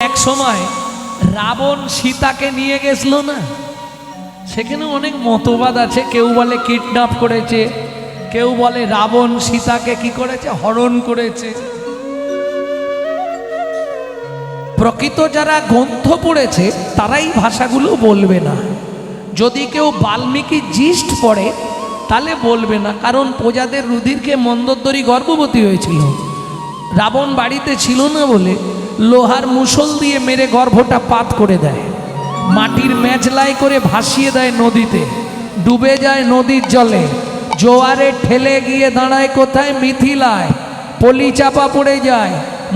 এক সময় রাবণ সীতাকে নিয়ে গেছিল না, সেখানে অনেক মতবাদ আছে। কেউ বলে কিডন্যাপ করেছে, কেউ বলে রাবণ সীতাকে কি করেছে, হরণ করেছে। প্রকৃত যারা গ্রন্থ পড়েছে তারাই ভাষাগুলো বলবে না। যদি কেউ বাল্মীকি জিষ্ট পড়ে তাহলে বলবে না, কারণ প্রজাদের রুধিরকে মন্দোদরী গর্ভবতী হয়েছিল। রাবণ বাড়িতে ছিল না বলে লোহার মুষল দিয়ে মেরে গর্ভটা পাত করে দেয়, মাটির মেজলাই করে ভাসিয়ে দেয় নদীতে, ডুবে যায় নদীর জলে, জোয়ারে ঠেলে গিয়ে দাঁড়ায় কোথায়, মিথিলায়, পলি চাপা পড়ে যায়।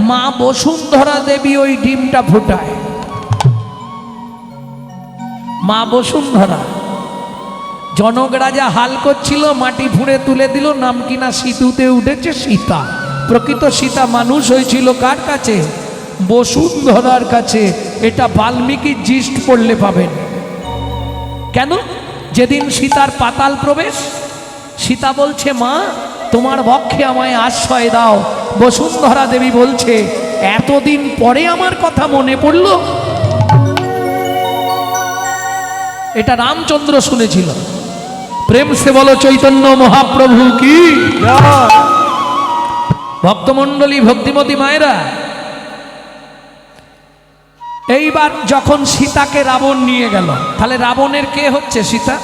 মা বসুন্ধরা দেবী ওই ডিমটা ফুটায়। মা বসুন্ধরা, জনক রাজা হাল করছিল, মাটি ফুঁড়ে তুলে দিল, নাম কিনা সিঁতুতে উঠেছে সীতা। প্রকৃত সীতা মানুষ হয়েছিল কার কাছে, বসুন্ধরার কাছে। এটা বাল্মীকি জিষ্ট পড়লে পাবেন। কেন? যেদিন সীতার পাতাল প্রবেশ, সীতা বলছে মা তোমার বক্ষে আমায় আশ্রয় দাও। বসুন্ধরা দেবী বলছে এতদিন পরে আমার কথা মনে পড়ল। এটা রামচন্দ্র শুনেছিল। প্রেম সে বলো চৈতন্য মহাপ্রভু কি। ভক্তমণ্ডলী, ভক্তিমতী মায়েরা, এইবার যখন সীতাকে রাবণ নিয়ে গেল, তাহলে রাবণের কে হচ্ছে, সীতা।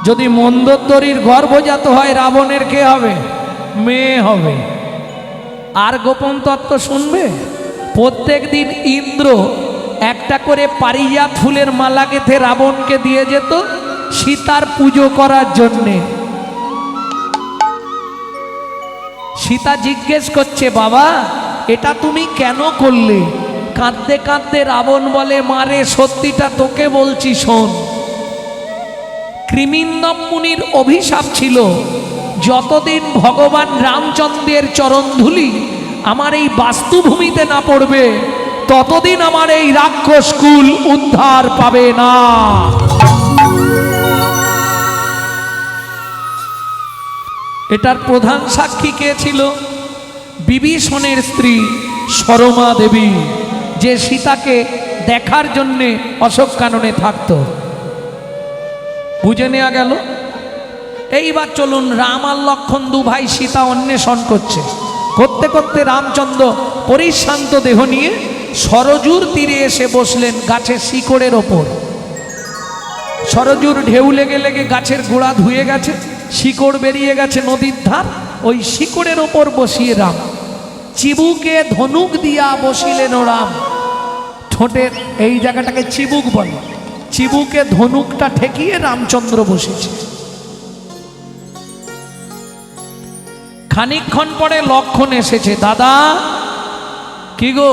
যদি মন্দোদরীর গর্ভজাত হয় রাবণের কে হবে, মেয়ে হবে। আর গোপন তত্ত্ব শুনবে, প্রত্যেক দিন ইন্দ্র একটা করে পারিজাত ফুলের মালা গেঁথে রাবণকে দিয়ে যেত সীতার পুজো করার জন্যে। সীতা জিজ্ঞেস করছে বাবা এটা তুমি কেন করলে? কাঁদতে কাঁদতে রাবণ বলে মারে সত্যিটা তোকে বলছি শোন। কৃমিন্দম মুনির অভিশাপ ছিল যতদিন ভগবান রামচন্দ্রের চরণধুলি আমার এই বাস্তুভূমিতে না পড়বে ততদিন আমার এই রাক্ষস কুল উদ্ধার পাবে না। এটার প্রধান সাক্ষী কে ছিল? বিভীষণের স্ত্রী সরমা দেবী, যে সীতাকে দেখার জন্যে অশোক কাননে থাকত। বুঝে নেওয়া গেল। এইবার চলুন, রাম আর লক্ষ্মণ দু ভাই সীতা অন্বেষণ করছে। করতে করতে রামচন্দ্র পরিশ্রান্ত দেহ নিয়ে সরজুর তীরে এসে বসলেন গাছের শিকড়ের ওপর। সরজুর ঢেউ লেগে লেগে গাছের গোড়া ধুয়ে গেছে, শিকড় বেরিয়ে গেছে নদীর ধার। ওই শিকড়ের ওপর বসিয়ে রাম চিবুকে ধনুক দিয়া বসিলেন রাম। ঠোঁটের এই জায়গাটাকে চিবুক বলে। চিবুকে ধনুকটা ঠেকিয়ে রামচন্দ্র বসেছে। খানিকক্ষণ পরে লক্ষ্মণ এসেছে। দাদা কি গো,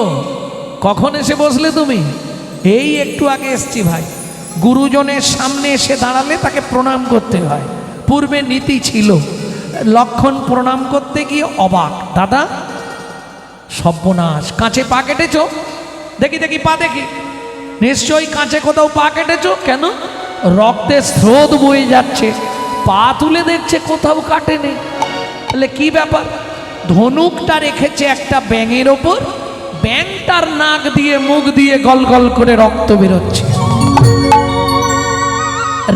কখন এসে বসলে তুমি? এই একটু আগে এসছি ভাই। গুরুজনের সামনে এসে দাঁড়ালে তাকে প্রণাম করতে হয়, পূর্বে নীতি ছিল। লক্ষ্মণ প্রণাম করতে গিয়ে অবাক। দাদা সর্বনাশ, কাঁচে পা কেটেছ? দেখি দেখি পা দেখি। নিশ্চয়ই কাঁচে কোথাও পা কেটেছ। কেন? রক্তের স্রোত বয়ে যাচ্ছে। পা তুলে দেখছে কোথাও কাটেনি। তাহলে কি ব্যাপার? ধনুকটা রেখেছে একটা ব্যাঙের ওপর, ব্যাঙটার নাক দিয়ে মুখ দিয়ে গল গল করে রক্ত বেরোচ্ছে।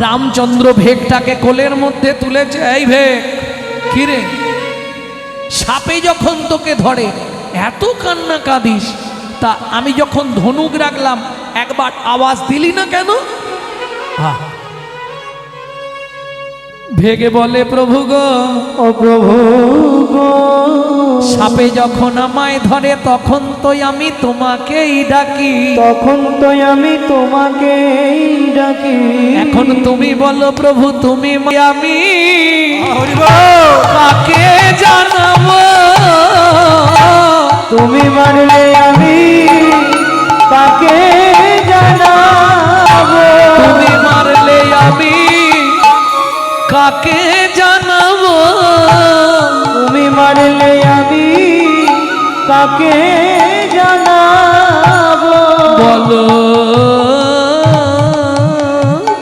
রামচন্দ্র ভেগটাকে কোলের মধ্যে তুলেছে। এই ভেগ, কিরে সাপে যখন তোকে ধরে এত কান্না কাঁদিস, তা আমি যখন ধনুক রাখলাম একবার আওয়াজ দিলি না কেন? ভেগে বলে প্রভু গো, ও প্রভু গো, সাপে যখন আমায় ধরে তখন তো আমি তোমাকেই ডাকি, তখন তো আমি তোমাকেই ডাকি। এখন তুমি বলো প্রভু তুমি আমি কাকে জানাবো? তুমি মারলে আমি কাকে জানাবো? তুমি মারলে আমি কাকে জানাবো? তুমি মারলে আমি কাকে জানাবো? বলো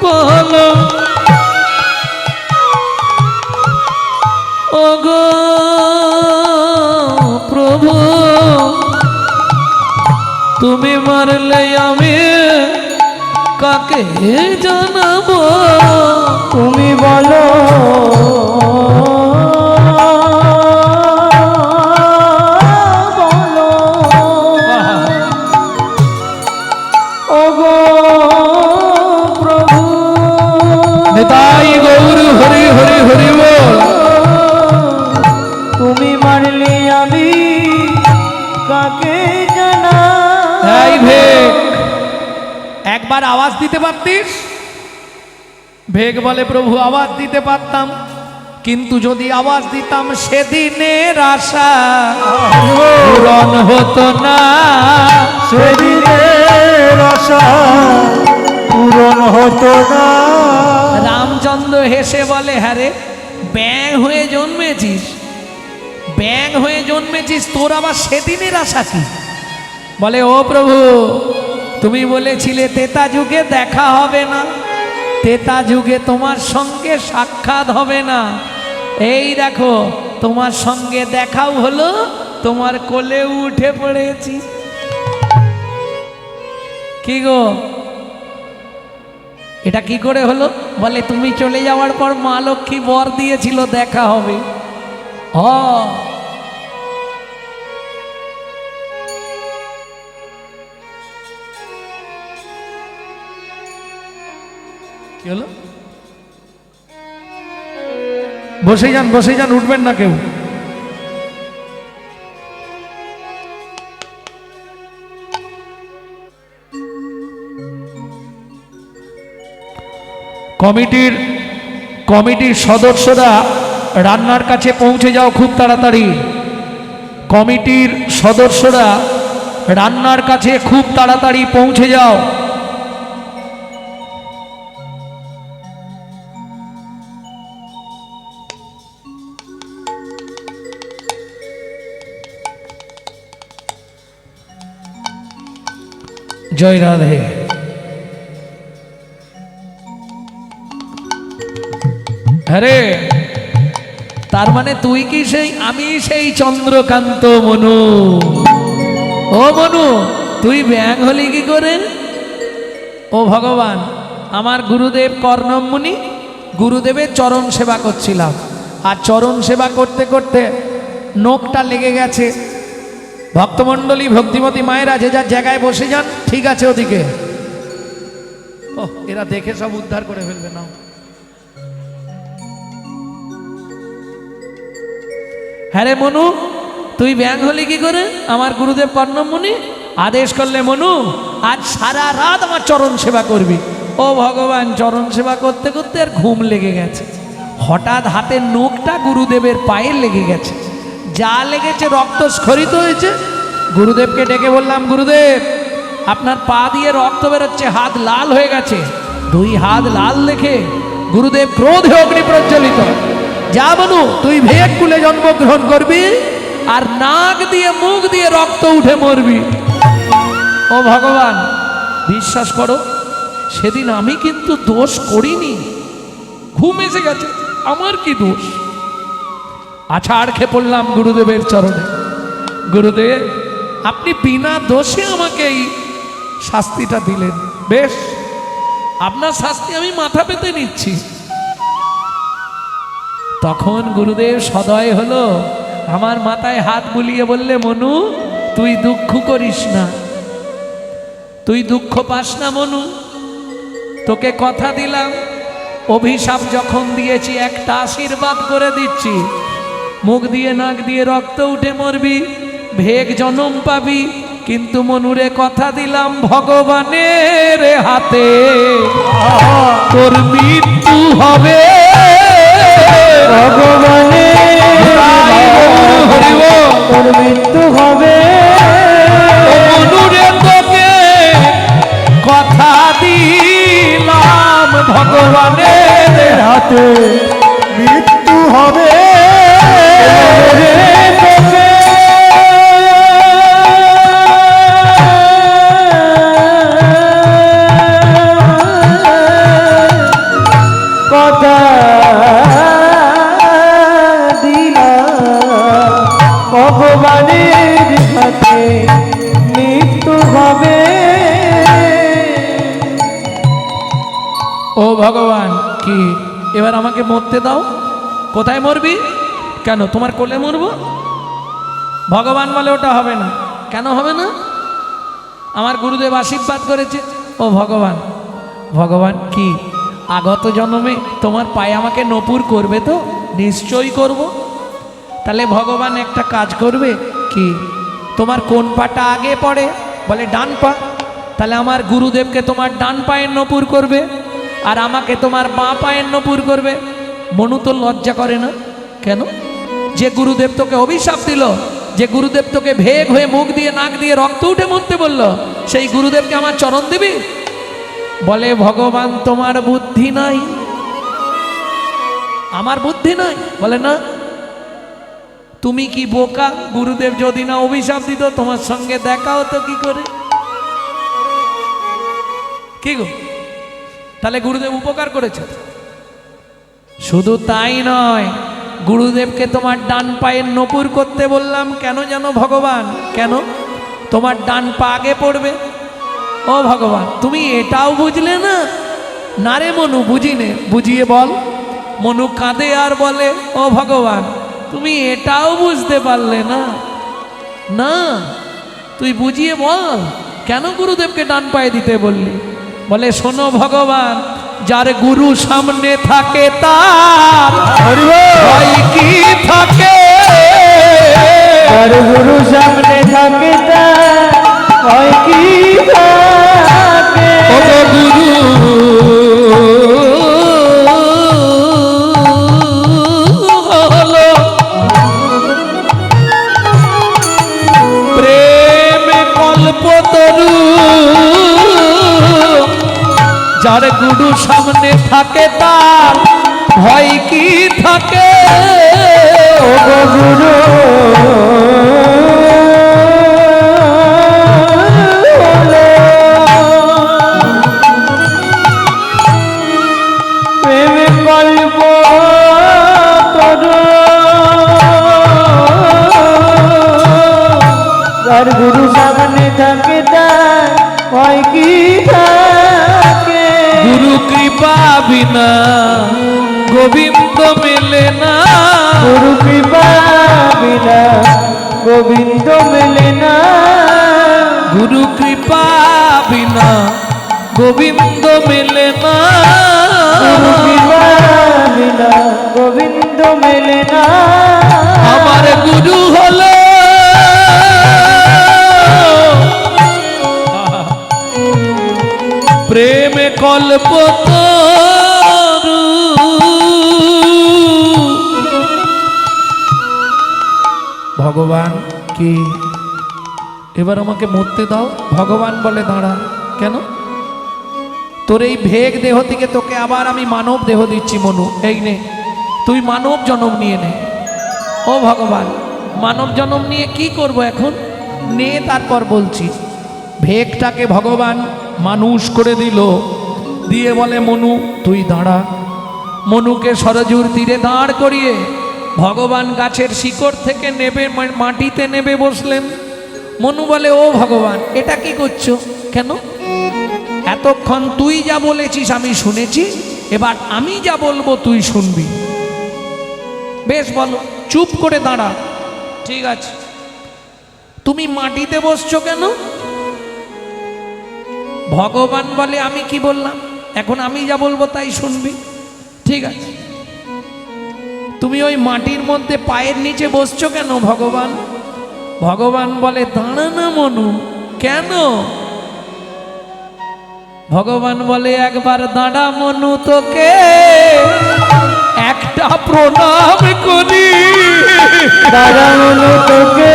বলো ওগো প্রভু। তুমি মারলে আমি কাকে জানাবো? তুমি বলো বলো ওগো প্রভু। নিতাই গৌর হরি হরি হরি বল। তুমি মারলে আমি কাকে জানা। এই ভেগ, একবার আওয়াজ দিতে পারতিস? ভেগ বলে প্রভু আওয়াজ দিতে পারতাম, কিন্তু যদি আওয়াজ দিতাম সেদিনের আশা পূরণ হতো না। সেদিনের আশা পূরণ হতো না। রামচন্দ্র হেসে বলে, হ্যাঁ রে, ব্যাঙ হয়ে জন্মেছিস, ব্যাঙ হয়ে জন্মেছিস, তোর আবার সেদিনের আশা কি? বলে, ও প্রভু, তুমি বলেছিলে তেতা যুগে দেখা হবে না, তেতা যুগে তোমার সঙ্গে সাক্ষাৎ হবে না। এই দেখো, তোমার সঙ্গে দেখাও হলো, তোমার কোলে উঠে পড়েছি। কি গো, এটা কি করে হলো? বলে, তুমি চলে যাওয়ার পর মা লক্ষ্মী বর দিয়েছিল দেখা হবে। কি হলো? বসে যান, বসে যান, উঠবেন না কেউ। কমিটির সদস্যরা রান্নার কাছে পৌঁছে যাও খুব তাড়াতাড়ি। কমিটির সদস্যরা রান্নার কাছে খুব তাড়াতাড়ি পৌঁছে যাও। জয় রাধে। আরে, তার মানে তুই কি সেই, আমি সেই চন্দ্রকান্ত মনু? ও মনু, তুই ব্যাঙ হলি কি করে? ও ভগবান, আমার গুরুদেব কর্ণম মুনি, গুরুদেবের চরণ সেবা করছিলাম, আর চরণ সেবা করতে করতে নোকটা লেগে গেছে। ভক্তমণ্ডলী, ভক্তিমতী মায়েরা যে যার জায়গায় বসে যান, ঠিক আছে ওদিকে। ও, এরা দেখে সব উদ্ধার করে ফেলবে না। হ্যাঁ রে মনু, তুই ব্যাঙ হলি কি করে? আমার গুরুদেব কর্ণম মুনি আদেশ করলে, মনু আজ সারা রাত আমার চরণ সেবা করবি। ও ভগবান, চরণ সেবা করতে করতে আর ঘুম লেগে গেছে। হঠাৎ হাতের নখটা গুরুদেবের পায়ে লেগে গেছে, যা লেগেছে রক্ত স্খলিত হয়েছে। গুরুদেবকে ডেকে বললাম, গুরুদেব আপনার পা দিয়ে রক্ত বেরোচ্ছে, হাত লাল হয়ে গেছে। দুই হাত লাল দেখে গুরুদেব ক্রোধে অগ্নি প্রজ্বলিত। যা বনু, তুই ভেগ কুলে জন্মগ্রহণ করবি আর নাক দিয়ে মুখ দিয়ে রক্ত উঠে মরবি। ও ভগবান, বিশ্বাস করো, সেদিন আমি কিন্তু দোষ করিনি, ঘুম এসে গেছে, আমার কি দোষ? আছাড় খেয়ে পড়লাম গুরুদেবের চরণে। গুরুদেব, আপনি বিনা দোষে আমাকে এই শাস্তিটা দিলেন, বেশ, আপনার শাস্তি আমি মাথা পেতে নিচ্ছি। তখন গুরুদেব সদয় হলো, আমার মাথায় হাত বুলিয়ে বললে, মনু তুই দুঃখ করিস না, তুই দুঃখ পাস না মনু, তোকে কথা দিলাম, অভিশাপ যখন দিয়েছি একটা আশীর্বাদ করে দিচ্ছি, মুখ দিয়ে নাক দিয়ে রক্ত উঠে মরবি, ভেগ জনম পাবি, কিন্তু মনুরে কথা দিলাম ভগবানের হাতে তোর মৃত্যু হবে। তোর মৃত্যু হবে। মনুরে তোকে কথা দিলাম ভগবানের হাতে মৃত্যু হবে। কথা দিলাম ভগবানের এবার আমাকে মরতে দাও। কোথায় মরবি? কেন, তোমার কোলে মরবো? ভগবান বলে ওটা হবে না। কেন হবে না? আমার গুরুদেব আশীর্বাদ করেছে। ও ভগবান, ভগবান কি আগত জন্মে তোমার পায়ে আমাকে নপুর করবে তো? নিশ্চয়ই করব। তাহলে ভগবান একটা কাজ করবে কি, তোমার কোন পাটা আগে পড়ে? বলে ডান পা। তাহলে আমার গুরুদেবকে তোমার ডান পায়ের নপুর করবে, আর আমাকে তোমার বাঁ পায়ের নপুর করবে। মনু তো লজ্জা করে না কেন? যে গুরুদেব তোকে অভিশাপ দিল, যে গুরুদেব তোকে ভেগ হয়ে মুখ দিয়ে নাক দিয়ে রক্ত উঠে মরতে বলল, সেই গুরুদেবকে আমার চরণ দিবি? বলে ভগবান তোমার বুদ্ধি নাই। আমার বুদ্ধি নাই? বলে না। তুমি কি বোকা? গুরুদেব যদি না অভিশাপ দিত তোমার সঙ্গে দেখা হতো কি করে? কি গো, তাহলে গুরুদেব উপকার করেছে। শুধু তাই নয়, গুরুদেবকে তোমার ডান পায়ের নপুর করতে বললাম কেন জানো ভগবান? কেন? তোমার ডান পা আগে পড়বে। ও ভগবান, তুমি এটাও বুঝলে না? না রে মনু, বুঝিনে। বুঝিয়ে বল। মনু কাঁদে আর বলে, ও ভগবান, তুমি এটাও বুঝতে পারলে না? না, তুই বুঝিয়ে বল কেন গুরুদেবকে ডান পায়ে দিতে বললি? বলে শোনো ভগবান, যার গুরু সামনে থাকে তার ভয় কি থাকে? আর গুরু সামনে থাকে তার ভয় কি থাকে? ও গুরু হলো প্রেম কল্পতরু, যার গুরু সামনে থাকে তার ভয় কি থাকে? ও গুরু প্রেমে কল্প তরু, যার গুরু সামনে থাকে তার ভয় কি থাকে? গুরু কৃপা বিনা গোবিন্দ মেলে না। গুরু কৃপা বিনা গোবিন্দ মেলে না। গুরু কৃপা বিনা গোবিন্দ মেলে না। গুরু কৃপা বিনা গোবিন্দ মেলে না। আমার গুরু হলো প্রেম কল্পতরু। ভগবান কি এবার আমাকে মরতে দাও? ভগবান বলে দাঁড়া। কেন? তোর এই ভেগ দেহ থেকে তোকে আবার আমি মানব দেহ দিচ্ছি মনু, এই নে তুই মানব জন্ম নিয়ে নে। ও ভগবান, মানব জন্ম নিয়ে কি করব এখন? নে তারপর বলছি। ভেগটাকে ভগবান মানুষ করে দিল, দিয়ে বলে মনু তুই দাঁড়া। মনুকে সরজুর তীরে দাঁড় করিয়ে ভগবান গাছের শিকড় থেকে নেবে মাটিতে নেবে বসলেন। মনু বলে ও ভগবান, এটা কি করছো? কেন? এতক্ষণ তুই যা বলেছিস আমি শুনেছি, এবার আমি যা বলবো তুই শুনবি। বেশ বলো। চুপ করে দাঁড়া। ঠিক আছে। তুমি মাটিতে বসছো কেন? ভগবান বলে আমি কি বললাম? এখন আমি যা বলবো তাই শুনবি। ঠিক আছে। তুমি ওই মাটির মধ্যে পায়ের নিচে বসছো কেন ভগবান? ভগবান বলে দাঁড়া না মনু। কেন? ভগবান বলে একবার দাঁড়া মনু, তোকে একটা প্রণাম করি। দাঁড়া মনু, তোকে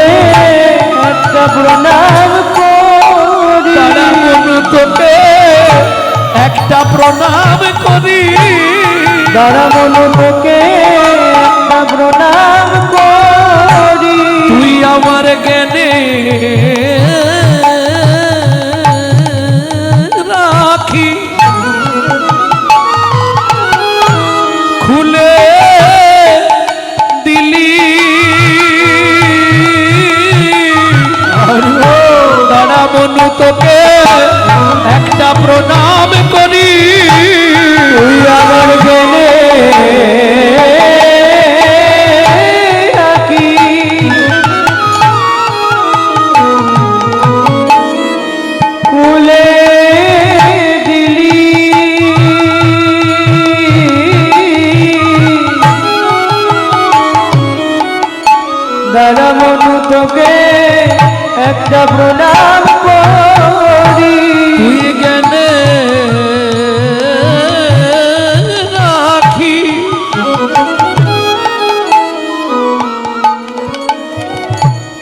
একটা প্রণাম করি। দাঁড়া মনু, তোকে একটা প্রণাম করি। দাঁড়া মনু, তোকে একটা প্রণাম করি। তুই আমার জ্ঞানে রাখি খুলে দিলি। দাঁড়া মনু, তোকে একটা প্রণাম করি। তুই আমার জ্ঞানে রাখি কুলে দিলি দাদা মনু তোকে একটা প্রণাম করি তুই জ্ঞানে রাখি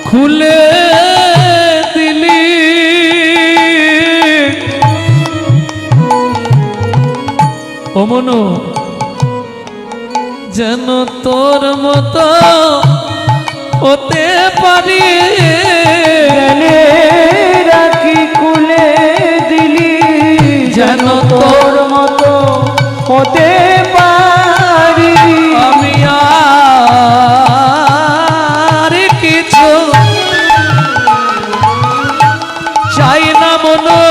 খুলে দিলি ও মনু যেন তোর মতো হতে পারি জ্ঞানে রাখি কুলে দিলি যেন তোর মতো হতে পারি আমি আর কিছু চাই না মনো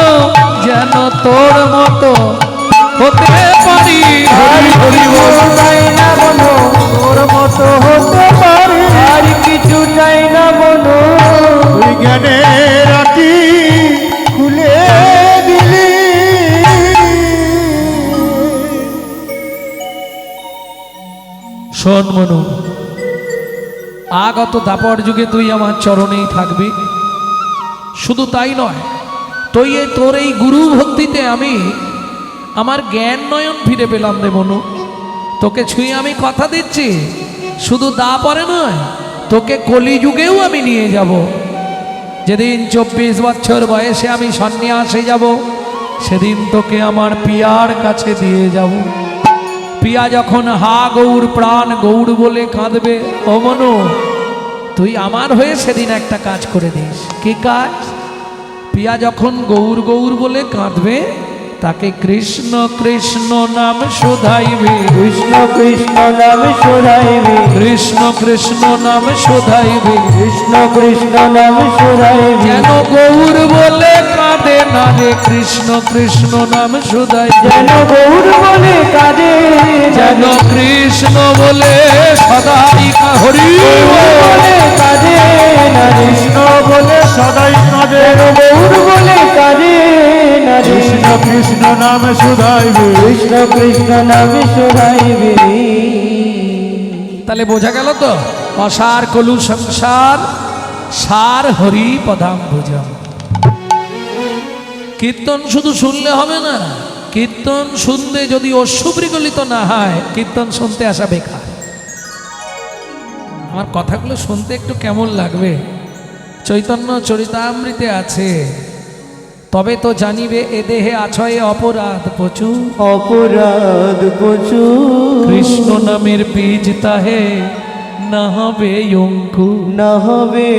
যেন তোর মতো হতে পারি আর কিছু চাই না মনো তোর মতো হতে পারি আর কিছু চাই না মনো তুই জ্ঞানে রাখি খুলে দিলি শোন মনু আগত দাপর যুগে তুই আমার চরণেই থাকবি শুধু তাই নয় তোর এই গুরু ভক্তিতে আমি আমার জ্ঞান নয়ন ফিরে পেলাম রে মনু তোকে ছুঁয়ে আমি কথা দিচ্ছি শুধু দাপরে নয় তোকে কলিযুগেও আমি নিয়ে যাব যেদিন 24 বছর বয়সে আমি সন্ন্যাসে যাব সেদিন তোকে আমার পিয়ার কাছে দিয়ে যাব পিয়া যখন হা গৌর প্রাণ গৌর বলে কাঁদবে ও মনু তুই আমার হয়ে সেদিন একটা কাজ করে দিস কি কাজ পিয়া যখন গৌর গৌর বলে কাঁদবে তাকে কৃষ্ণ কৃষ্ণ নাম শোধাইবে কৃষ্ণ কৃষ্ণ নাম শোধাইবে কৃষ্ণ কৃষ্ণ নাম শোধাইবে কৃষ্ণ কৃষ্ণ নাম শোধাইবে যেন গৌর বলে কাঁদে না রে কৃষ্ণ কৃষ্ণ নাম শোধাইবে যেন গৌর বলে কাঁদে যেন কৃষ্ণ বলে সদাই হরি বলে কাঁদে না কৃষ্ণ বলে সদাই কাঁদে গৌর বলে কাঁদে না কৃষ্ণ কৃষ্ণ নাম শুধাইবে কৃষ্ণ কৃষ্ণ নাম শোধাইবে তাহলে বোঝা গেল তো অসার কলু সংসার সার হরি পদাম ভুজম কীর্তন শুধু শুনলে হবে না কীর্তন শুনতে যদি অশুভ্রিগলিত না হয় কীর্তন শুনতে আসা বেকার আমার কথাগুলো শুনতে একটু কেমন লাগবে চৈতন্য চরিতামৃতে আছে তবে তো জানিবে এ দেহে আছয়ে অপরাধ প্রচুর অপরাধ প্রচুর কৃষ্ণ নামের বীজ তাহে না হবে অঙ্কু না হবে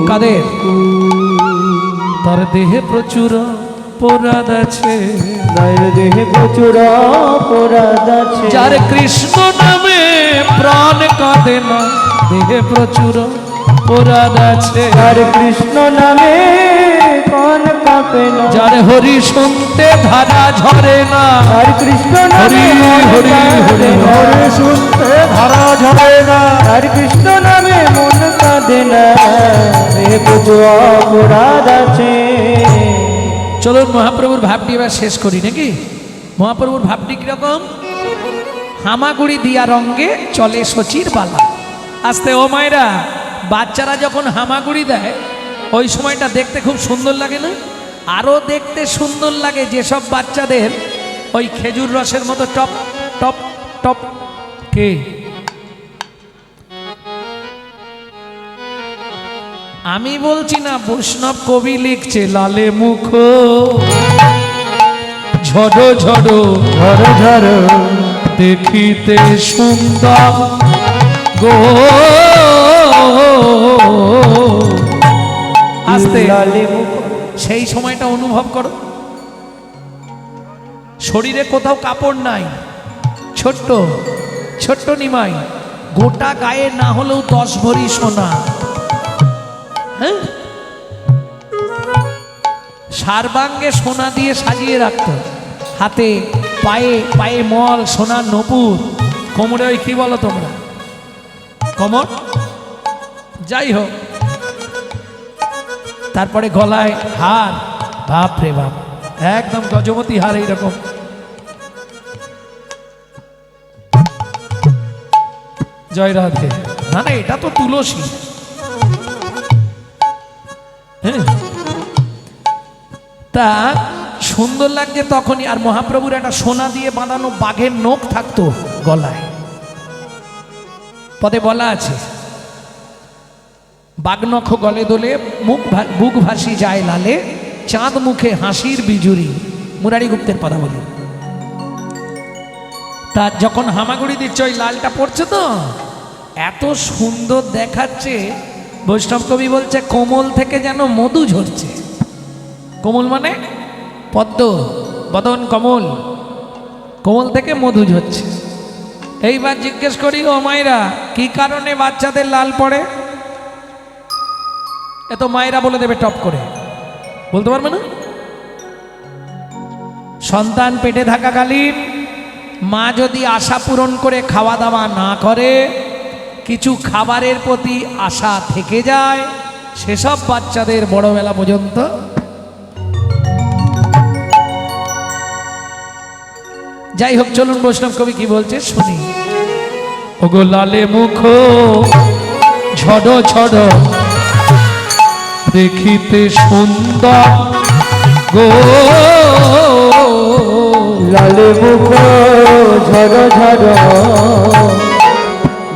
কাদের তার দেহে প্রচুর অপরাধ আছে তার দেহে প্রচুর অপরাধ আছে যার কৃষ্ণ নামে প্রাণ কাঁদে না দেহে প্রচুর অপরাধ আছে আর কৃষ্ণ নামে কোন কাঁপে না যার হরি শুনতে ধারা ঝরে না আর কৃষ্ণ হরি নামে মন হরি কাঁদে হরি না। হরে শুনতে ধারা ঝরে না আর কৃষ্ণ নামে মন কাঁদে না দেহে প্রচুর অপরাধ আছে চলুন মহাপ্রভুর ভাবটি এবার শেষ করি নাকি মহাপ্রভুর ভাবটি কিরকম হামাগুড়ি দিয়া রঙ্গে চলে শচীর বালা আস্তে ও মায়েরা বাচ্চারা যখন হামাগুড়ি দেয় ওই সময়টা দেখতে খুব সুন্দর লাগে না আরও দেখতে সুন্দর লাগে যেসব বাচ্চাদের ওই খেজুর রসের মতো টপ টপ টপ কে আমি বলছি না বৈষ্ণব কবি লিখছে লালে মুখ ঝড়ো ঝড়ো ঝরে ঝরে দেখিতে সুন্দর গো আস্তে লালে মুখ সেই সময়টা অনুভব করো শরীরে কোথাও কাপড় নাই ছোট্ট ছোট্ট নিমাই গোটা গায়ে না হলেও 10 ভরি সোনা হ্যাঁ সার্বাঙ্গে সোনা দিয়ে সাজিয়ে রাখতো হাতে পায়ে পায়ে মল, সোনার নপুর, কোমরে ওই কি বলো তোমরা, কোমর, যাই হোক, তারপরে গলায় হার, বাপ রে বাপ, একদম গজমতি হার এইরকম। জয় রাধে। না না, এটা তো তুলসী। হ্যাঁ, তা সুন্দর লাগছে তখনই। আর মহাপ্রভুর একটা সোনা দিয়ে বাঁধানো বাঘের নখ থাকতো গলায়, পদে বলা আছে, বাঘনখ গলে দোলে বুক ভাসি যায় লালে, চাঁদ মুখে হাসির বিজুরি। মুরারি গুপ্তের কথা বলি। তা যখন হামাগুড়ি দিচ্ছে ওই লালটা পড়ছে তো এত সুন্দর দেখাচ্ছে, বৈষ্ণব কবি বলছে কোমল থেকে যেন মধু ঝরছে। কোমল মানে পদ্ম, বদন কমল, কোমল থেকে মধু ঝরছে। এইবার জিজ্ঞেস করি, ও মায়েরা, কি কারণে বাচ্চাদের লাল পড়ে? এত মায়েরা বলে দেবে টপ করে, বলতে পারবে না? সন্তান পেটে থাকাকালীন মা যদি আশা পূরণ করে খাওয়া দাওয়া না করে, কিছু খাবারের প্রতি আশা থেকে যায়, সেসব বাচ্চাদের বড়বেলা পর্যন্ত যাই হোক। চলুন বৈষ্ণব কবি কি বলছে শুনি। ওগো লালে মুখ ঝড় ঝড় দেখিতে সুন্দর গো, লালে মুখ ঝড় ঝড়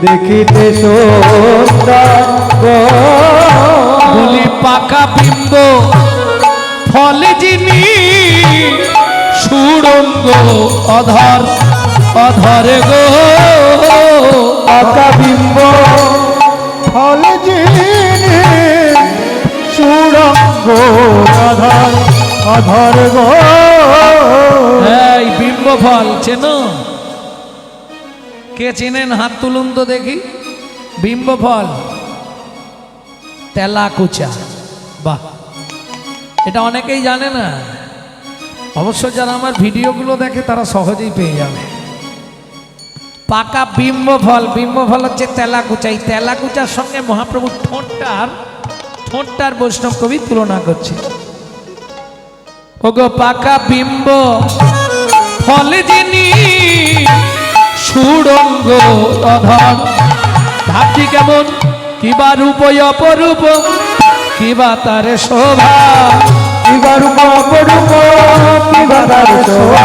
দেখিতে সুন্দর গো, বলি পাকা বিম্ব ফল যিনি সুরঙ্গ অধর অধর গো, পাকা বিম্ব ফল যিনি সুরঙ্গ অধর অধর গো। এই বিম্ব ফল চেনো? কে চেনেন হাত তুলুন তো দেখি। বিম্ব ফল, তেলাকুচা, বাহ, এটা অনেকেই জানে না। অবশ্য যারা আমার ভিডিওগুলো দেখে তারা সহজেই পেয়ে যাবে। পাকা বিম্ব ফল, বিম্ব ফল হচ্ছে তেলাকুচা। এই তেলাকুচার সঙ্গে মহাপ্রভুর ঠোঁটটার বৈষ্ণব কবি তুলনা করছে। ওগো পাকা বিম্ব ফল যিনি সুরঙ্গ অধর, ভাবছি কেমন, কিবা রূপ অপরূপ, কিবা তার শোভা, কিবা রূপ অপরূপ, কিবা তার শোভা,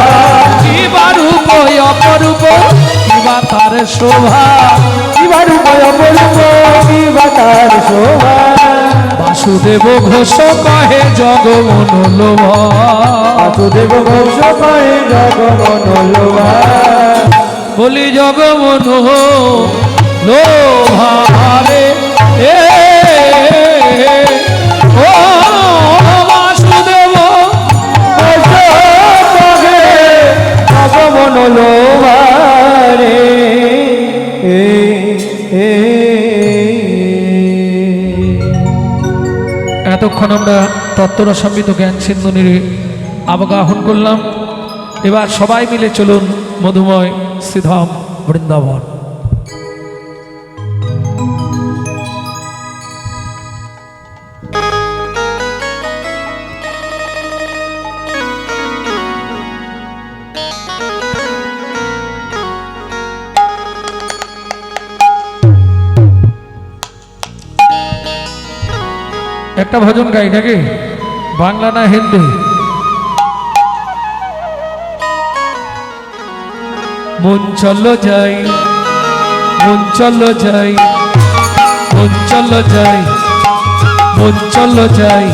কিবা রূপ অপরূপ, কিবা তার শোভা, কিবা রূপ অপরূপ, কিবা তার শোভা। বাসুদেব ঘোষ কহে জগমনোলোভা, বাসুদেব ঘোষ কহে জগমনোলোভা, বলি জগমনোলোভারে এ ও বাসুদেব ঘোষ কহে জগমনোলোভা রে। এতক্ষণ আমরা তত্ত্বরসামৃত জ্ঞান সিন্ধু নিরে আবগাহন করলাম। এবার সবাই মিলে চলুন মধুময় শ্রীধাম বৃন্দাবন। একটা ভজন গাই নাকি, বাংলা না হিন্দি? মন চলো যাই, মন চলো যাই, মন চলো যাই, মন চলো যাই,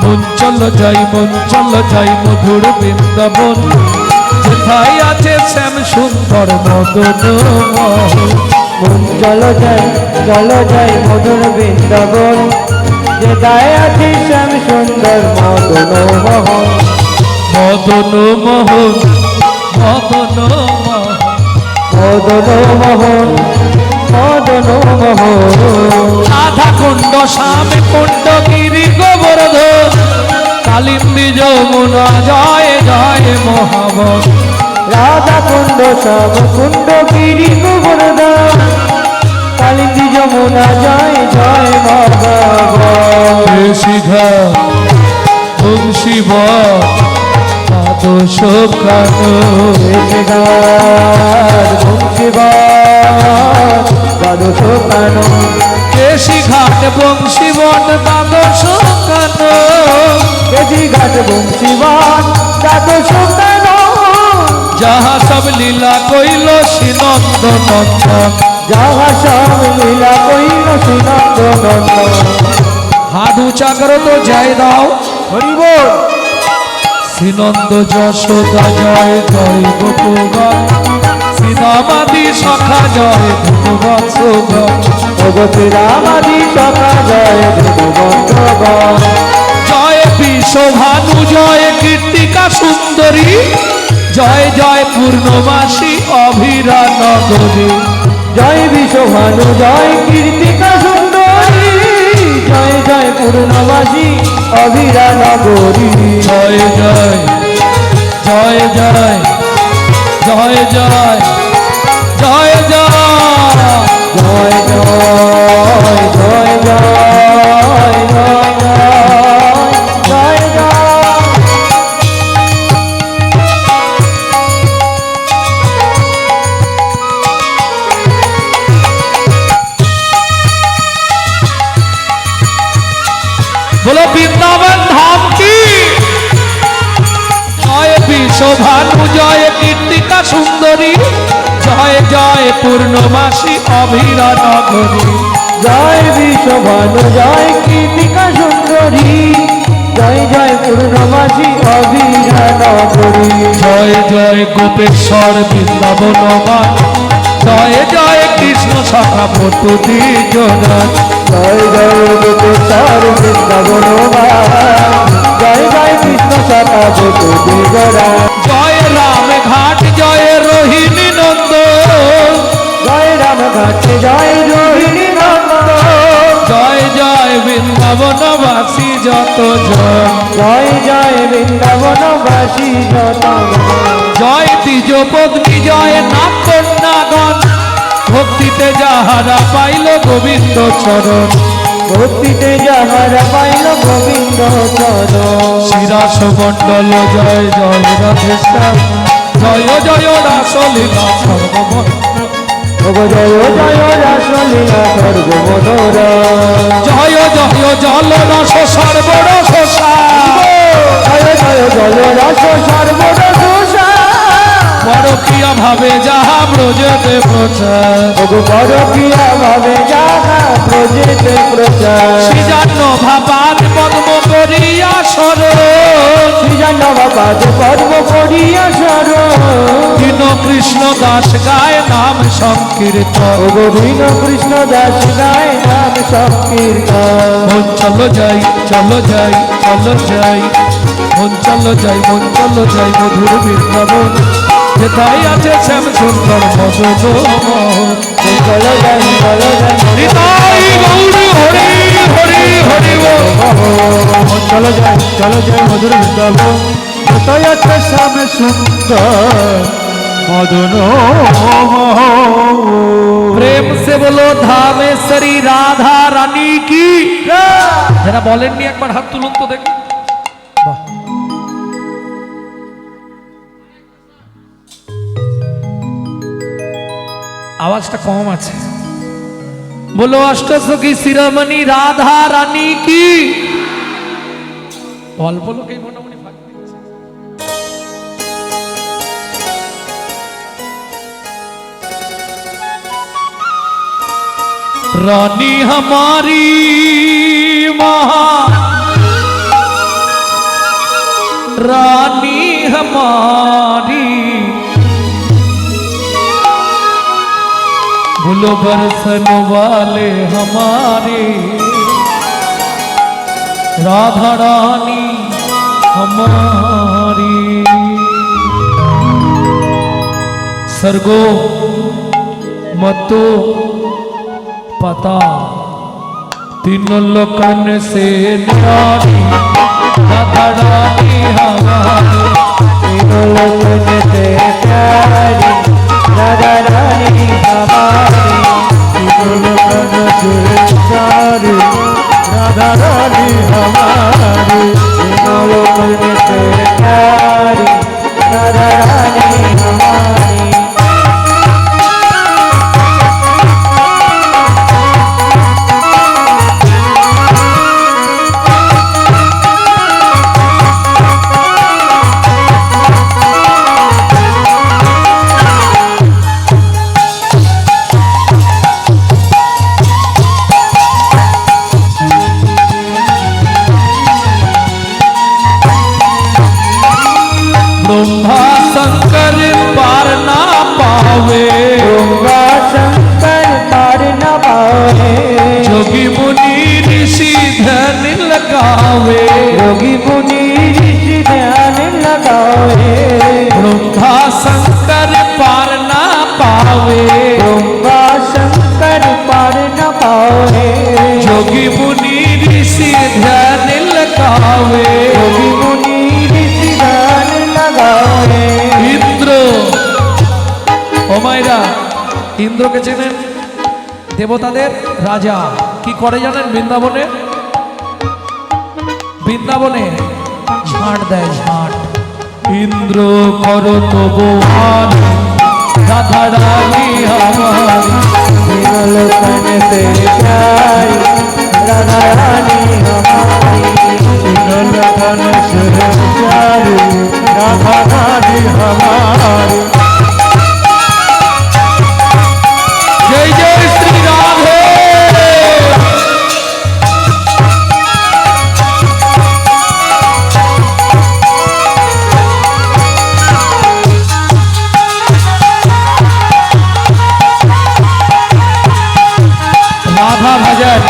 মন চলো যাই, মন চলো যাই মধুর বৃন্দাবন, যেথায় আছে শ্যাম সুন্দর মদন মোহন। মন চলো যাই মধুর বৃন্দাবন, যেথায় আছে শ্যাম সুন্দর মদন মোহন। মদন মোহন, মদন মোহন, মদন মোহন, মদন মোহন। রাধা কুণ্ড শ্যামে কুণ্ড গিরি গোবর্ধন, কালিন্দী যমুনা জয় জয় মহাবন। রাধা কুণ্ড সব কুণ্ড গিরি গোবর্ধন কালিন্দী যমুনা জয় জয় ভগবান শিখা শিব আদর্শ কানো দ্বাদশ কানো কেশি ঘাট বংশীবন দ্বাদশ কানো কেজি ঘাট বংশীবান দ্বাদশ কানো যাহা সব লীলা কইল শ্রীনন্দ নন্দন যাহা সব লীলা কইল শ্রীনন্দ নন্দন হাত উঁচা করো তো জয় দাও হরি বল শ্রীনন্দ যশোদা জয় জয় গোপগণ শ্রীরামাদি সখা জয় ধনুবৎসগণ ভগবতী রামাদি সখা জয় দেববন্ধগণ জয় বিশ্বভানু জয় কীর্তিকা সুন্দরী জয় জয় পূর্ণমাসী অভিরা নগরী জয় বিশ্বভানু জয় কীর্তিকা সুন্দরী জয় জয় পূর্ণবাসী অভিরা নগরী জয় জয় জয় জয় জয় জয় জয় জয় জয় জয় জয় জয় জয় জয় জয় बोलो वृंदावन धाम की जय विश्वभानु जय कीर्तिका सुंदरी जय जय पूर्णमासी अभिरा नगरी জয় বিশ্বভানু জয় কীর্তিকা সুন্দরী জয় জয় পূর্ণমাসী অভিরা নগরী जय जय गोपेश्वर वृंदावन जय जय कृष्ण सखा पटु द्विजनाथ জয় জয় গোপেশ্বর বৃন্দাবন জয় জয় কৃষ্ণ সখা বধূ দিগরা जय राम घाट जय रोहिणी नंद জয় রাম ঘাট জয় রোহিণী নন্দ जय जय वृंदावनवासी जत जन জয় জয় বৃন্দাবনবাসী যত জয় দ্বিজ পত্নী জয় নাম কন্যাগণ ভক্তিতে যাহারা পাইল গোবিন্দ চরণ ভক্তিতে যাহারা পাইল গোবিন্দ চরণ শিরাস মণ্ডল জয় জয় রাধেশ্যাম জয় জয় রাসলীলা সর্বমন ভগ জয় জয় রাসলীলা সর্বমনোরা জয় জয় জল রস সর্বরস জয় জয় জয় রস সর্বরসা পরকীয়া ভাবে যাহা ব্রজতে প্রচার ভগ পরকীয়া ভাবে যাহা প্রজেতে প্রচার শ্রীজান্ন ভাবাদ পদ্ম করিয়া সরণ শ্রীজান্নবাদ পর্ব করিয়া শরণ দীন কৃষ্ণ দাস গায় নাম সংকীর্তন ও গোবিন্দ কৃষ্ণ দাস গায় নাম সংকীর্তন মন চলো যাই চলো যাই চলো যাই মন চলো যাই মধুর বৃন্দাবন যেথায় আছে শ্যাম সুন্দর মদন চলো যাই চলো যাই নিতাই গৌর হরি হরি হরি বল। চলো যাই মধুর বৃন্দাবন কোথায় আছে শ্যাম সুন্দর মদন প্রেম সে বলো ধামেশ্বরী রাধা রানী কি যারা বলেননি একবার হাত তুলুন তো দেখি বাহ। আওয়াজটা কম আছে বলো অষ্টসখী শিরোমণি রাধা রানী কি অল্প লোকেই মোটামুটি ফাঁক দিচ্ছে। रानी हमारी महा रानी हमारी भूलो बरसन वाले हमारे राधा रानी हमारी सर्गो मतो पता तीनों लोकन से न्यारी राधा रानी हमारी तीनों लोकन से प्यारी राधा रानी हमारी तीनों लोक में से प्यारी राधा रानी हमारी। ब्रह्मा शंकर पार ना पावे, ब्रह्मा शंकर पार न पावे, जोगी मुनि ऋषि ध्यान लगावे। योगी मुनि ऋषि ध्यान लगावे। ब्रह्मा शंकर पार ना पावे, ब्रह्मा शंकर पार न पावे, जोगी मुनि ऋषि ध्यान लगावे। योगी मुनि ऋषि ध्यान लगावे। ইন্দ্র ও মায়েরা, ইন্দ্রকে চেনেন? দেবতাদের রাজা। কি করে জানেন? বৃন্দাবনে বৃন্দাবনে ঝাঁট দেয়, ঝাঁট। ইন্দ্র কর তবু রাধা রানী हमारी। तीनों लोकन से प्यारी राधा रानी हमारी। तीनों लोकन से प्यारी राधा रानी हमारी। जय जय श्री राधे। রাধা ভজন,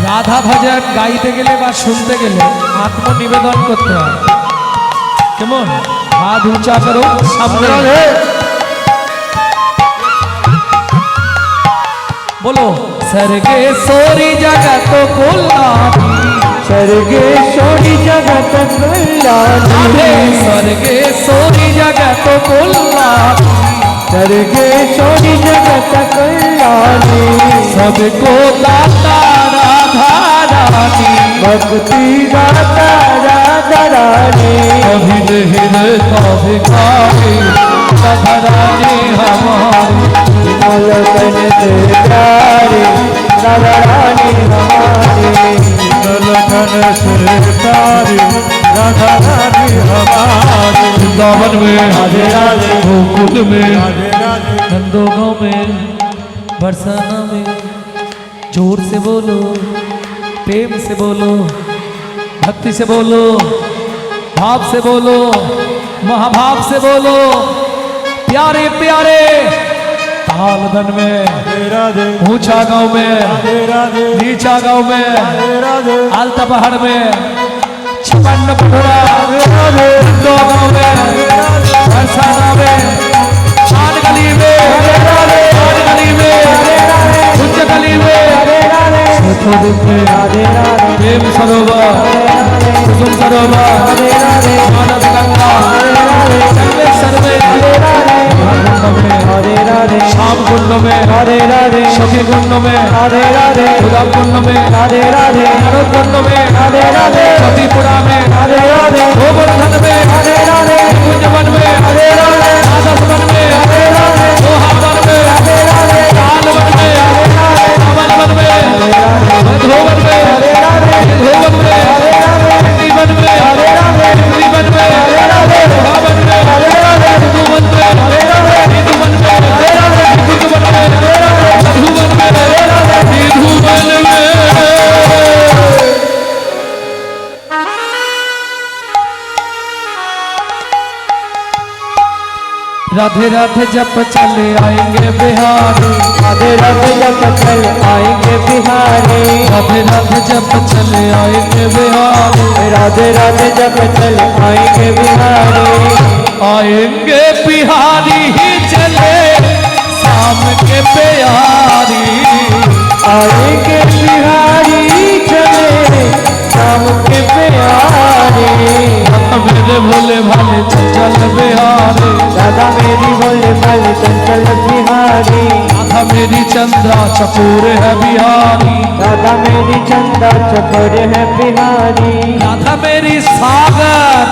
রাধা ভজন গাইতে গেলে বা শুনতে গেলে আত্মনিবেদন করতে হয়। কেমন? হাত উঁচা করো সামনে, बोलो सरगे सोरी जगत कुल्लानी। स्वर्गेश्वरी जगत कल्याणी। स्वर्गे सोरी जगत कुल्लानी। स्वर्गेश्वरी जगत कल्याणी। सबको दाता राधा रानी। भक्ति दाता राधा रानी। अभिन हृदय भिखारी राधा रानी हमारी। तीनों लोकन से प्यारी राधा रानी हमारी। तीनों लोकन से प्यारी राधा रानी हमारी। वृंदावन में राधे राधे। गोकुल में राधे राधे। नंदोगांव में बरसाना में। जोर से बोलो, प्रेम से बोलो, भक्ति से बोलो, भाव से बोलो, महाभाव से बोलो। प्यारे प्यारे तालबन में, राधे राधे। ऊंचा गांव में, राधे राधे। नीचा गांव में, राधे आलता पहाड़ में, छपन्न पटोरा राधे। दो गांव में, बरसाना में, शान गली में, शान गली में, उच्च गली में, छोटो दिन में, प्रेम सरोवर, कुसुम सरोवर, मानस गंगा, जगलेश्वर में, श्याम कुंड में, सखी कुंड में, उदम कुंड में, नरोद कुंड में, सतीपुरा में, गोवर्धन में, कुंजवन में, राजसवन में, मोहावन में, कालवन में, अमनवन में, मधोवन में, धोवन में, जीवन में, जीवन में, मोहावन में, मधुवन में, निधुवन में, मधुवन में, मधुवन में, निधुवन में। राधे राधे जप चले आएंगे बिहारी। राधे राधे जप चल आएंगे बिहारी। राधे राधे जप चले आएंगे बिहारी। राधे राधे जप चल आएंगे बिहारी। आएंगे बिहारी ही चले शाम के प्यारी। आएंगे बिहारी चले शाम के प्यारी। मेरे भोले भाले चंचल बिहारी। दादा मेरी भोले भाले चंचल बिहारी। चकोर है बिहारी, राधा मेरी चंदा चकोर है बिहारी, राधा मेरी सागर,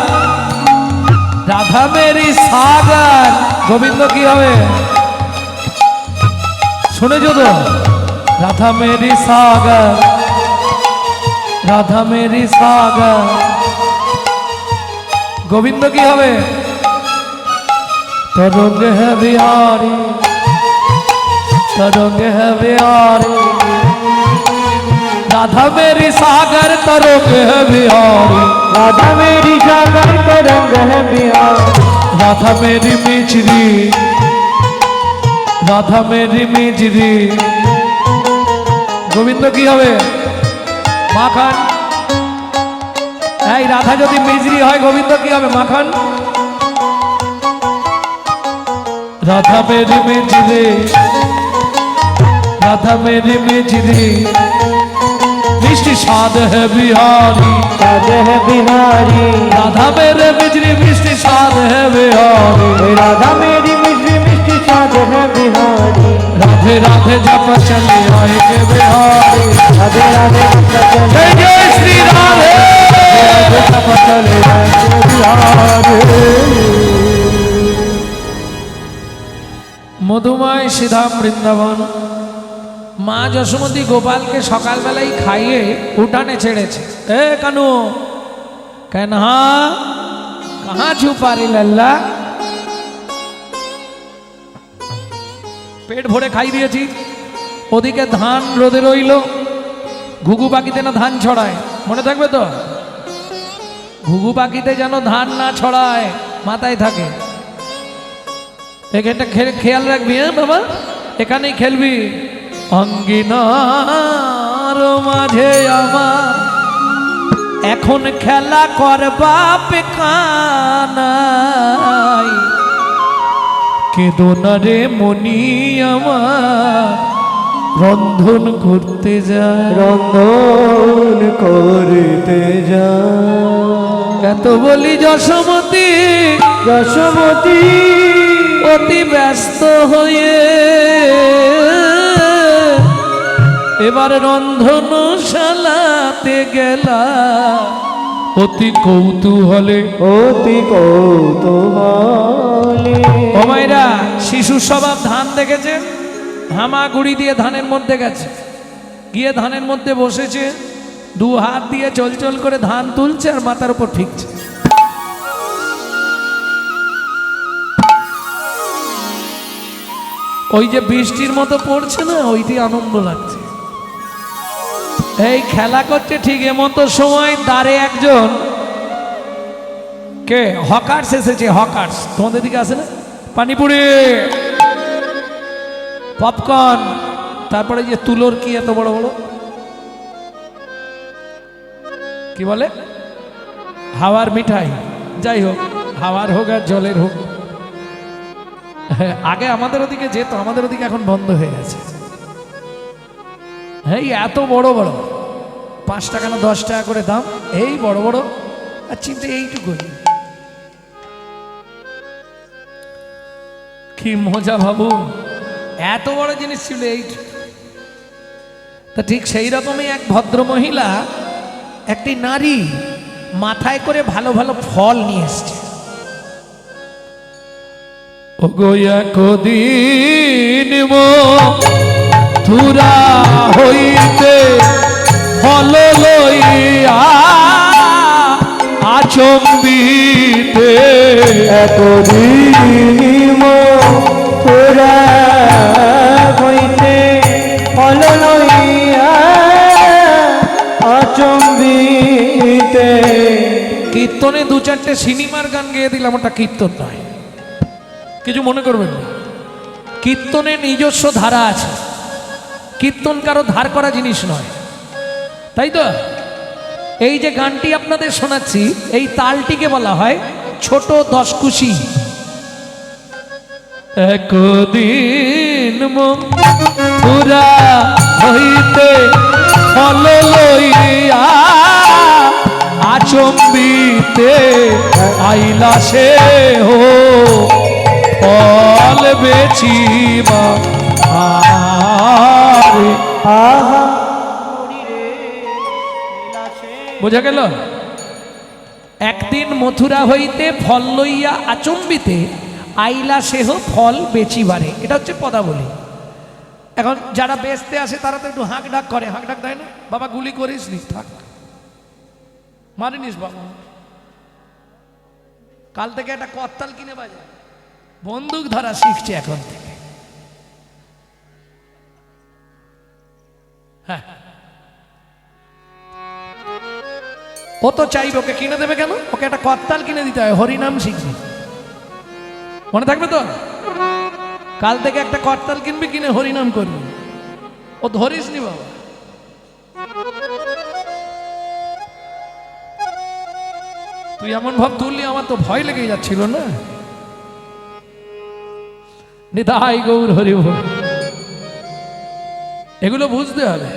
राधा मेरी सागर। गोविंद की हवे শুনেছো তো? রাধা মেরি সাগর, রাধা মেরি সাগর। গোবিন্দ কি হবে? तरंग है बिहारी, तरंग है बिहारी, राधा मेरी सागर तरंग है बिहारी, राधा मेरी सागर तरंग है बिहारी, राधा मेरी मिचरी, राधा मेरी मिचरी। गोविंद की হবে? মাখন। এই রাধা যদি মিজরি হয় গোবিন্দ কি হবে? মাখন। राधा मेरी मिजरी, राधा मेरी मिजरी, मिष्टी स्वाद है बिहारी, स्वाद है बिहारी, राधा मेरे मिजरी मिष्टी स्वाद है बिहारी, राधा मेरी मिश्री मिष्टी स्वाद है बिहारी, राधे राधे जप चले आए के बिहारी, राधे राधे जय जय श्री राधे, जप चले आए के बिहारी। মধুময় শ্রীধাম বৃন্দাবন। মা যশোমতী গোপালকে সকালবেলাই খাইয়ে উঠানে ছেড়েছে। এ কানু কানহা কাহা ছুপা রে লাল্লা, পেট ভরে খাই দিয়েছি। ওদিকে ধান রোদে রইল, ঘুঘু পাখিতে না ধান ছড়ায়, মনে থাকবে তো? ঘুঘু পাখিতে যেন ধান না ছড়ায়, মাথায় থাকে। এখানটা খেয়াল রাখবি, হ্যাঁ বাবা, এখানেই খেলবি। অঙ্গিনার মাঝে আমার এখন খেলা করবা পেখানাই, কেদো না রে মনি আমার রন্ধন করতে যায়, রন্ধন করতে যা। এত বলি যশোমতী, যশোমতী অতি ব্যস্ত হয়ে এবার রন্ধনশালাতে গেলা, অতি কৌতূহলে, অতি কৌতূহলে। ও মাইরা, শিশুর স্বভাব ধান দেখেছে, হামাগুড়ি দিয়ে ধানের মধ্যে গেছে, গিয়ে ধানের মধ্যে বসেছে, দু হাত দিয়ে চলচল করে ধান তুলছে আর মাথার উপর ঠিকছে। ওই যে বৃষ্টির মতো পড়ছে না, ওইটি আনন্দ লাগছে। এই খেলা করছে ঠিক এমতো সময় দ্বারে একজন কে হকার্স এসেছে। হকার্স তোমাদের দিকে আসে না? পানিপুরি, পপকর্ন, তারপরে যে তুলোর কি এত বড় বড় কি বলে, হাওয়ার মিঠাই, যাই হোক, হাওয়ার হোক আর জলের হোক। আগে আমাদের ওদিকে যেত, আমাদের ওদিকে এখন বন্ধ হয়ে গেছে। এই এত বড় বড় 5 টাকা না 10 টাকা করে দাম, এই বড় বড়, আর চিমটে এইটুকু। কি মজা ভাবু, এত বড় জিনিস ছিল এইটুকু। তা ঠিক সেই রকমই এক ভদ্র মহিলা একটি নারী মাথায় করে ভালো ভালো ফল নিয়ে এসছে। ওগোয়া কদিন মথুরা হইতে ফল লইয়া আচম্বিতে, এতদিন মথুরা হইতে ফল লইয়া আচম্বিতে। কীর্তনে 2-4টে সিনেমার গান গেয়ে দিলাম, ওটা কীর্তন নয়, কিছু মনে করবেন না। কীর্তনের নিজস্ব ধারা আছে, কীর্তন কারো ধার করা জিনিস নয়, তাই তো? এই যে গানটি আপনাদের শোনাচ্ছি, এই তালটিকে বলা হয় ছোট দশকুশি। একদিন মথুরা হইতে ফল লইয়া আচম্বিতে আইলা সে হো ফল বেচিবা রে আহা বোঝা গেল? একদিন মথুরা হইতে ফল লইয়া আচম্বিতে আইলা সেহ ফল বেচিবারে, এটা হচ্ছে পদাবলী। এখন যারা বেচতে আসে তারা তো একটু হাঁক ডাক করে, হাঁক ডাক দেয় না, বাবা গুলি করিস নি, থাক মারিনিস বাবা, কাল থেকে একটা করতাল কিনে বাজা, বন্দুক ধরা শিখছে এখন থেকে। হ্যাঁ, ও তো চাইবে, ওকে কিনে দেবে কেন? ওকে একটা করতাল কিনে দিতে হয়, হরিনাম শিখবে, মনে থাকবে তো? কাল থেকে একটা করতাল কিনবি, কিনে হরিনাম করবি, ও ধরিস নি বাবা। তুই এমন ভাব তুললি, আমার তো ভয় লেগে যাচ্ছিল না। নিতাই গৌর হরি বল। এগুলো বুঝতে হবে,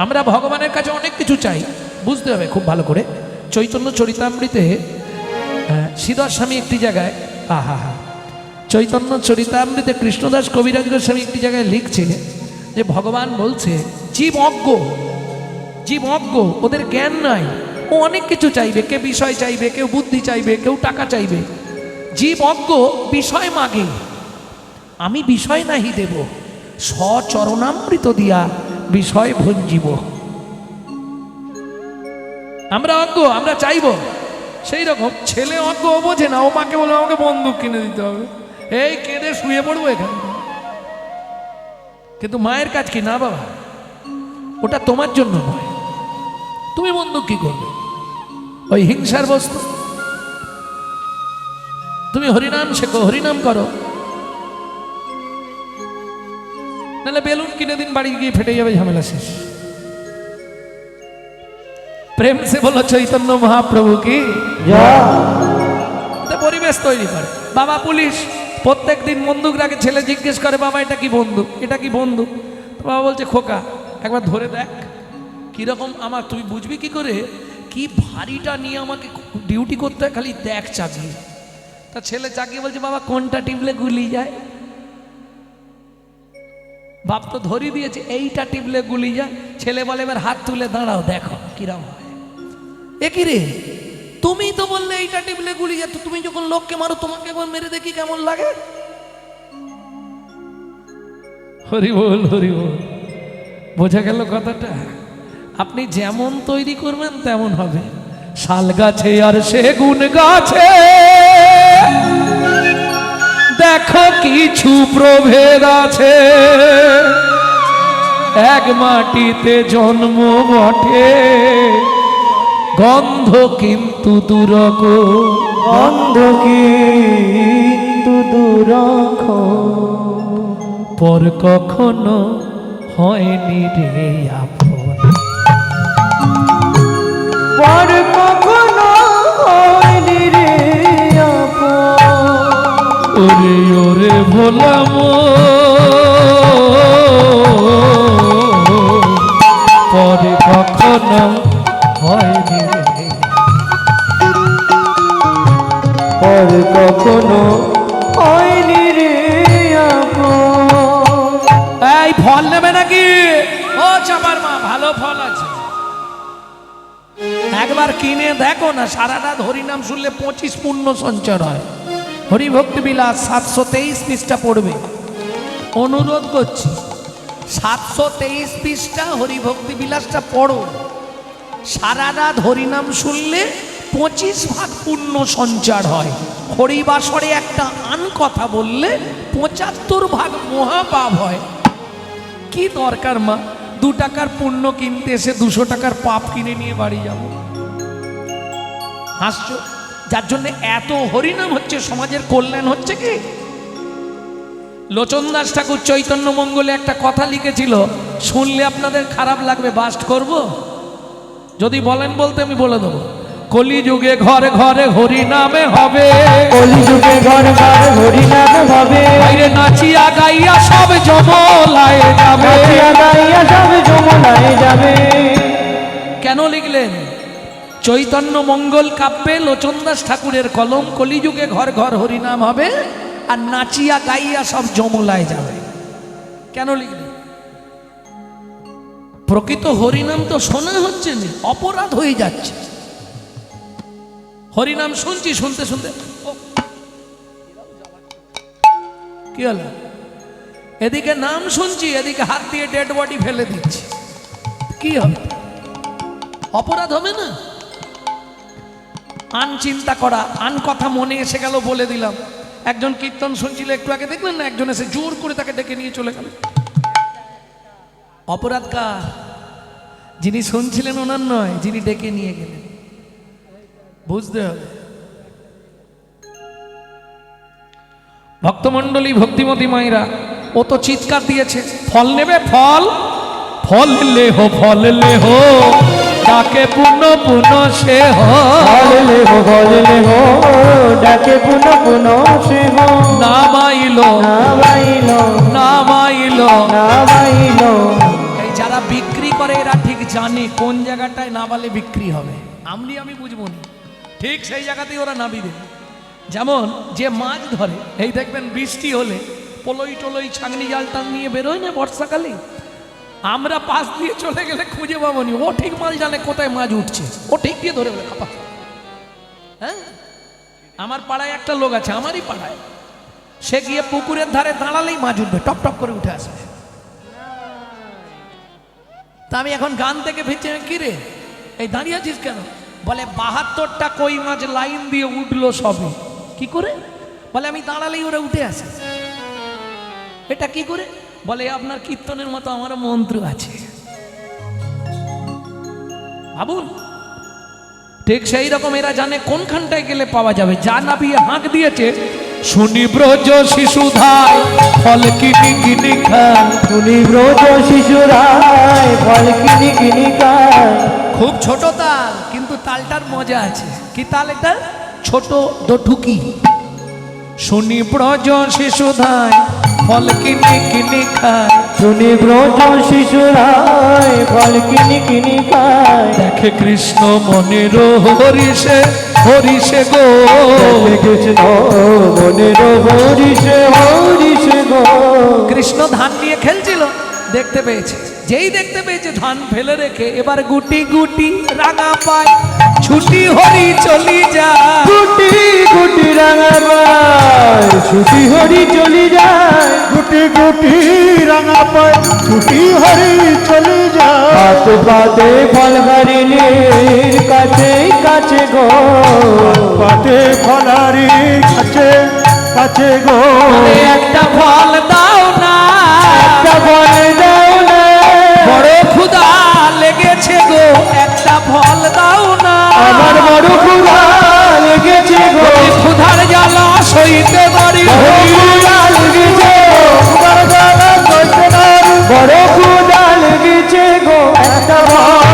আমরা ভগবানের কাছে অনেক কিছু চাই, বুঝতে হবে খুব ভালো করে। চৈতন্য চরিতামৃতে শ্রীধর স্বামী একটি জায়গায়, আহা হা, চৈতন্য চরিতামৃতে কৃষ্ণদাস কবিরাজ গোস্বামী একটি জায়গায় লিখছে যে ভগবান বলছে জীব অজ্ঞ, জীব অজ্ঞ, ওদের জ্ঞান নাই, ও অনেক কিছু চাইবে, কে বিষয় চাইবে, কেউ বুদ্ধি চাইবে, কেউ টাকা চাইবে। জীব অজ্ঞ বিষয় মাগে, আমি বিষয় নাহি দেব, স্বচরণামৃত দিয়া বিষয় ভঞ্জিব। আমরা অজ্ঞ, আমরা চাইব। সেই রকম ছেলে অজ্ঞ, ও বোঝে না, ও মাকে বলে আমাকে বন্দুক কিনে দিতে হবে, এই কেঁদে শুয়ে পড়বো এখানে। কিন্তু মায়ের কাজ কি? না বাবা, ওটা তোমার জন্য নয়, তুমি বন্দুক কি করবে? ওই হিংসার বস্তু। তুমি হরিনাম শেখো, হরিনাম করো, নাহলে বেলুন কিনে দিন, বাড়ি গিয়ে ফেটে যাবে, ঝামেলা শেষ। প্রেম সে বলো চৈতন্য মহাপ্রভু কি পরিবেশ তৈরি করে। বাবা পুলিশ প্রত্যেক দিন বন্দুক রাখে, ছেলে জিজ্ঞেস করে বাবা এটা কি বন্দুক, এটা কি বন্দুক? বাবা বলছে খোকা একবার ধরে দেখ কিরকম, আমার তুই বুঝবি কি করে কি ভারীটা নিয়ে আমাকে ডিউটি করতে হয়, খালি দেখ চাকিয়ে। তা ছেলে চাকিয়ে বলছে বাবা কোনটা টিপলে গুলি যায়? বাপ তো ধরিয়ে দিয়েছে, এইটা টিপলে গুলি যায়। ছেলে বলে এবার হাত তুলে দাঁড়াও, দেখো কিরম হয়। এ কি রে, তুমি তো বললে এইটা টিপলে গুলি যায়, তুমি যখন লোককে মারো তোমাকে একবার মেরে দেখি কেমন লাগে। হরি বল, হরি বল। বোঝা গেল কথাটা? আপনি যেমন তৈরি করবেন তেমন হবে। শাল গাছে আর সেগুন গাছে দেখো কিছু প্রভেদ আছে, এক মাটিতে জন্ম বটে, গন্ধ কিন্তু দুরক, গন্ধ কিন্তু দুরখ, পর কখনো হয়নি রে আপন, পর কখনো হয়নি রে আপন। ওরে ওরে ভোলাম, পরে কখনো হয়নি রে, পর কখনো হয়নি রে আপন। এই ফল নেবে নাকি? ও চাপার মা, ভালো ফল আছে, একবার কিনে দেখো না। সারা রাত হরিনাম শুনলে 25 পুণ্য সঞ্চয় হয়। হরিভক্তি বিলাস 723 পৃষ্ঠা পড়বে, অনুরোধ করছি 723 পৃষ্ঠা হরিভক্তি বিলাসটা পড়ো। সারা রাত হরিনাম শুনলে 25 ভাগ পুণ্য সঞ্চার হয়। হরিবাসরে একটা আন কথা বললে 75 ভাগ মহাপাপ হয়। কি দরকার মা 2 টাকার পুণ্য কিনতে এসে 200 টাকার পাপ কিনে নিয়ে বাড়ি যাব? হাসছো? যার জন্য এত হরিনাম হচ্ছে, সমাজের কল্যাণ হচ্ছে কি? লোচন দাস ঠাকুর চৈতন্য মঙ্গলে একটা কথা লিখেছিল, শুনলে আপনাদের খারাপ লাগবে, বাস্ট করব, যদি বলেন বলতে আমি বলে দেবো। কলিযুগে ঘরে ঘরে হরিনামে হবে, কলিযুগে ঘরে ঘরে হরিনামে হবে, বাইরে নাচিয়া গাইয়া সব যমলায় যাবে, নাচিয়া গাইয়া সব যমুনায় যাবে। কেন লিখলেন? চৈতন্য মঙ্গল কাব্যে লোচন দাস ঠাকুরের কলম, কলিযুগে ঘর ঘর হরিনাম হবে আর নাচিয়া গাইয়া সব যমলায় যাবে। কেন লিখলেন? প্রকৃত হরিনাম তো শোনা হচ্ছে না, অপরাধ হয়ে যাচ্ছে। হরিনাম শুনছি, শুনতে শুনতে ও, কি হলো? এদিকে নাম শুনছি, এদিকে হাত দিয়ে ডেড বডি ফেলে দিচ্ছি, কি হবে? অপরাধ হবে না? আন চিন্তা করা, আন কথা মনে এসে গেল বলে দিলাম। একজন কীর্তন শুনছিল একটু আগে, দেখলেন না? একজন এসে জোর করে তাকে ডেকে নিয়ে চলে গেল। অপরাধ কার? যিনি শুনছিলেন ওনার নয়, যিনি ডেকে নিয়ে গেলেন। বুঝতে হবে। ভক্তমণ্ডলী, ভক্তিমতী মায়েরা, ও তো চিৎকার দিয়েছে, ফল নেবে, ফল ফল লেহো, ফল লেহো, ডাকে পুনঃ পুনঃ সে বললে হো ডাকে পুনঃ পুনঃ সে হো না মাইলো, না বাইল না মাইলো। না বাইল। এই যারা বিক্রি করে এরা ঠিক জানে কোন জায়গাটায় না বালে বিক্রি হবে। আমি বুঝবো না, ঠিক সেই জায়গাতেই ওরা নাবি দেবে। যেমন যে মাছ ধরে, এই দেখবেন বৃষ্টি হলে পলই টলই ছাগনি জাল টান নিয়ে বেরোয় না বর্ষাকালে, আমরা পাশ দিয়ে চলে গেলে খুঁজে পাবো নি। ও ঠিক মাছ জানে কোথায় মাছ উঠছে, ও ঠিক দিয়ে ধরে বলে খাপা। হ্যাঁ, আমার পাড়ায় একটা লোক আছে, আমারই পাড়ায়, সে গিয়ে পুকুরের ধারে দাঁড়ালেই মাছ উঠবে, টপ টপ করে উঠে আসবে। তা আমি এখন গান থেকে ফিরছি, কি রে এই দাঁড়িয়ে আছিস কেন? বলে 72টা কই মাছ লাইন দিয়ে উঠলো সবে। কি করে? বলে আমি দাঁড়ালেই ওরা উঠে আসে। এটা কি করে? বলে আপনার কীর্তনের মতো আমার মন্ত্র আছে। ভাবুন, ঠিক সেই রকম এরা জানে কোনখানটায় গেলে পাওয়া যাবে। যা নাবিয়ে হাঁক দিয়েছে, শুনি ব্রজ শিশুধায় ফল কিনি কিনি খান। শুনি ব্রজ শিশুরায় ফল কিনি কিনি খায়। খুব ছোট তাল, কিন্তু তালটার মজা আছে। কি তাল এটা? ছোট দঠুকি। শুনি ব্রজ শিশুধায় ফল কিনি কিনি খায়। শুনি ব্রজ শিশুরায় ফল কিনি কিনি খায়। দেখে কৃষ্ণ মনের হরিষে হরিষে গো। দেখে কৃষ্ণ মনের হরিষে হরিষে গো। কৃষ্ণ ধান নিয়ে খেলছিল, দেখতে পেয়েছে। যেই দেখতে পেয়েছে ধান ফেলে রেখে এবার গুটি গুটি রাঙা পায়, ছুটি হরি চলি যায়। গুটি গুটি রাঙা পায়, ছুটি হরি চলি যায়। গুটি গুটি রাঙা পায়, ছুটি হরি চলে যায়। হাত পাতে ফল হরিণীর কাছে কাছে গো। পাতে ফলারি কাছে কাছে গো। আরে একটা ফল দাও না, একটা ফল দাও না। বড় ক্ষুধা লেগেছে গো, একটা ফল দাও না। আমার বড় ক্ষুধা লেগেছে গো। ওই ক্ষুধার জ্বালা সইতে পারি। বড় ক্ষুধা লেগেছে গো। বড় ক্ষুধা লেগেছে গো। একটা ফল